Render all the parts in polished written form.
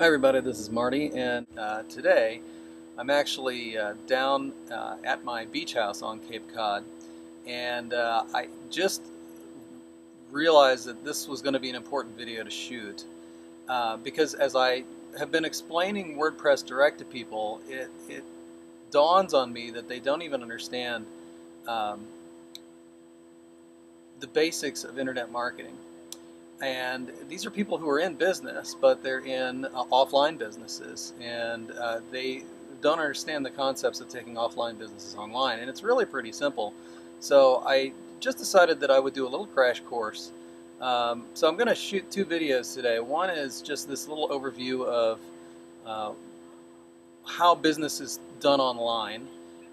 Hi everybody, this is Marty, and today I'm actually down at my beach house on Cape Cod, and I just realized that this was going to be an important video to shoot because as I have been explaining WordPress Direct to people, it dawns on me that they don't even understand um, the basics of internet marketing. And these are people who are in business, but they're in offline businesses, and they don't understand the concepts of taking offline businesses online. And it's really pretty simple. So I just decided that I would do a little crash course. So I'm going to shoot two videos today. One is just this little overview of how business is done online,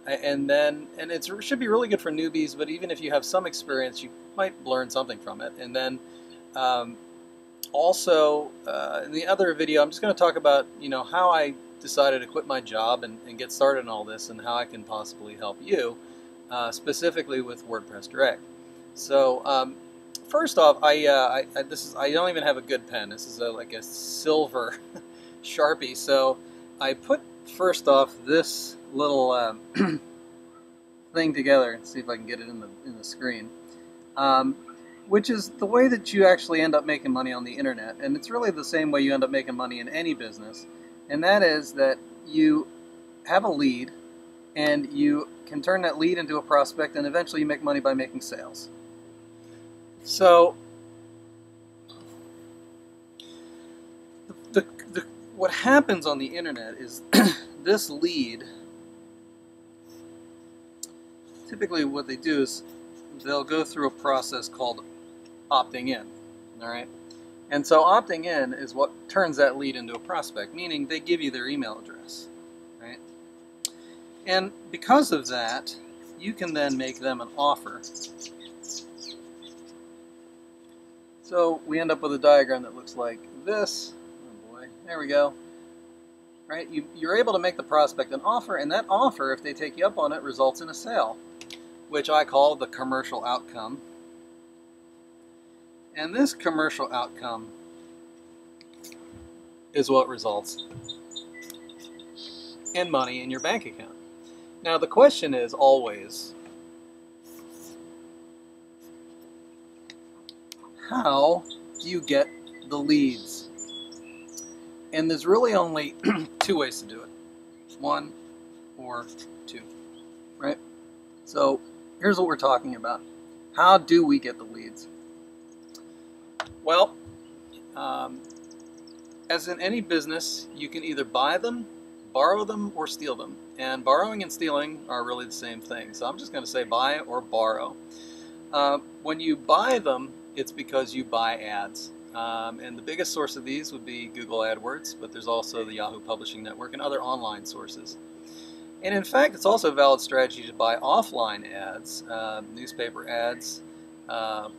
and it should be really good for newbies. But even if you have some experience, you might learn something from it. And then also, in the other video, I'm just going to talk about, how I decided to quit my job and get started in all this, and how I can possibly help you, specifically with WordPress Direct. So, first off, I don't even have a good pen. This is like a silver Sharpie. So, I put first off this little thing together and see if I can get it in the screen. Which is the way that you actually end up making money on the internet. And it's really the same way you end up making money in any business. And that is that you have a lead, and you can turn that lead into a prospect, and eventually you make money by making sales. So what happens on the internet is this lead, typically what they do is they'll go through a process called opting in, all right? And so opting in is what turns that lead into a prospect, meaning they give you their email address, right? And because of that, you can then make them an offer. So we end up with a diagram that looks like this. Oh boy, there we go. Right? You're able to make the prospect an offer, and that offer, if they take you up on it, results in a sale, which I call the commercial outcome. And this commercial outcome is what results in money in your bank account. Now the question is always, how do you get the leads? And there's really only two ways to do it. One or two, right? So here's what we're talking about. How do we get the leads? Well, as in any business, you can either buy them, borrow them, or steal them. And borrowing and stealing are really the same thing. So I'm just going to say buy or borrow. When you buy them, it's because you buy ads. And the biggest source of these would be Google AdWords, but there's also the Yahoo Publishing Network and other online sources. And in fact, it's also a valid strategy to buy offline ads, newspaper ads,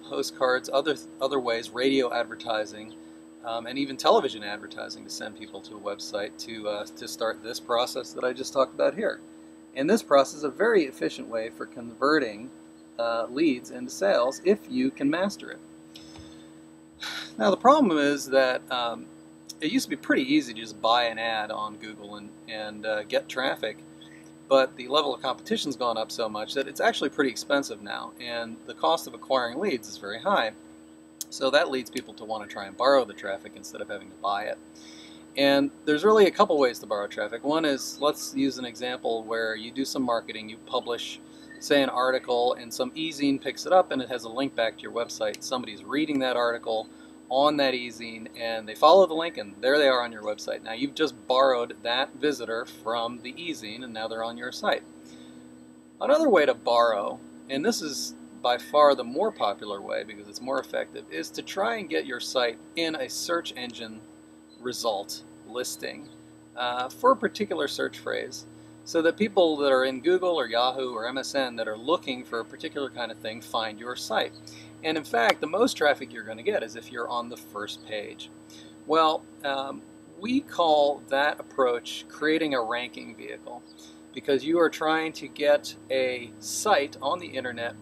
postcards, other ways, radio advertising, and even television advertising to send people to a website to start this process that I just talked about here. And this process is a very efficient way for converting leads into sales if you can master it. Now the problem is that it used to be pretty easy to just buy an ad on Google and get traffic. But the level of competition's gone up so much that it's actually pretty expensive now, and the cost of acquiring leads is very high. So that leads people to want to try and borrow the traffic instead of having to buy it. And there's really a couple ways to borrow traffic. One is, let's use an example where you do some marketing, you publish, say, an article, and some e-zine picks it up and it has a link back to your website. Somebody's reading that article on that e-zine, and they follow the link, and there they are on your website. Now you've just borrowed that visitor from the e-zine, and now they're on your site. Another way to borrow, and this is by far the more popular way because it's more effective, is to try and get your site in a search engine result listing for a particular search phrase, so that people that are in Google or Yahoo or MSN that are looking for a particular kind of thing find your site. And in fact, the most traffic you're going to get is if you're on the first page. Well, we call that approach creating a ranking vehicle, because you are trying to get a site on the internet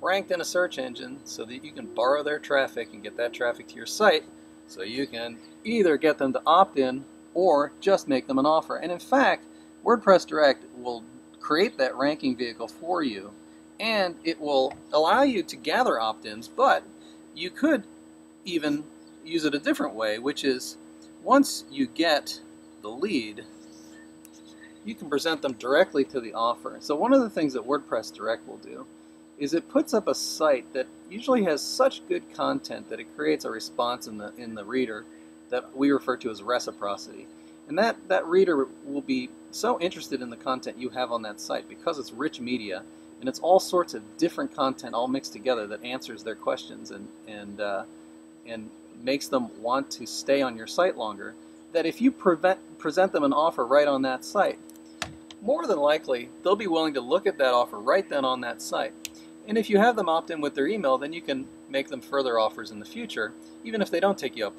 ranked in a search engine so that you can borrow their traffic and get that traffic to your site, so you can either get them to opt in or just make them an offer. And in fact, WordPress Direct will create that ranking vehicle for you, and it will allow you to gather opt-ins, but you could even use it a different way, which is once you get the lead, you can present them directly to the offer. So one of the things that WordPress Direct will do is it puts up a site that usually has such good content that it creates a response in the reader that we refer to as reciprocity. And that reader will be so interested in the content you have on that site because it's rich media and it's all sorts of different content all mixed together that answers their questions and makes them want to stay on your site longer, that if you present them an offer right on that site, more than likely they'll be willing to look at that offer right then on that site. And if you have them opt in with their email, then you can make them further offers in the future, even if they don't take you up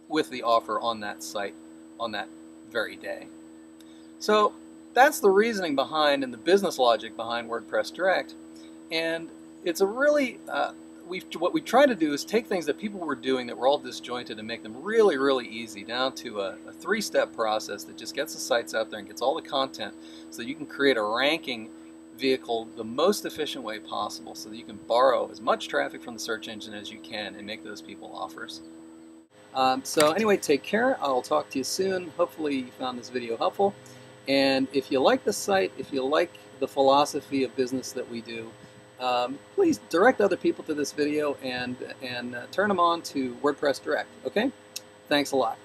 with the offer on that site on that very day. So that's the reasoning behind and the business logic behind WordPress Direct. And it's a really, what we try to do is take things that people were doing that were all disjointed and make them really, really easy down to a three-step process that just gets the sites out there and gets all the content so that you can create a ranking vehicle the most efficient way possible so that you can borrow as much traffic from the search engine as you can and make those people offers. So anyway, take care. I'll talk to you soon. Hopefully you found this video helpful. And if you like the site, if you like the philosophy of business that we do, please direct other people to this video and turn them on to WordPress Direct. Okay? Thanks a lot.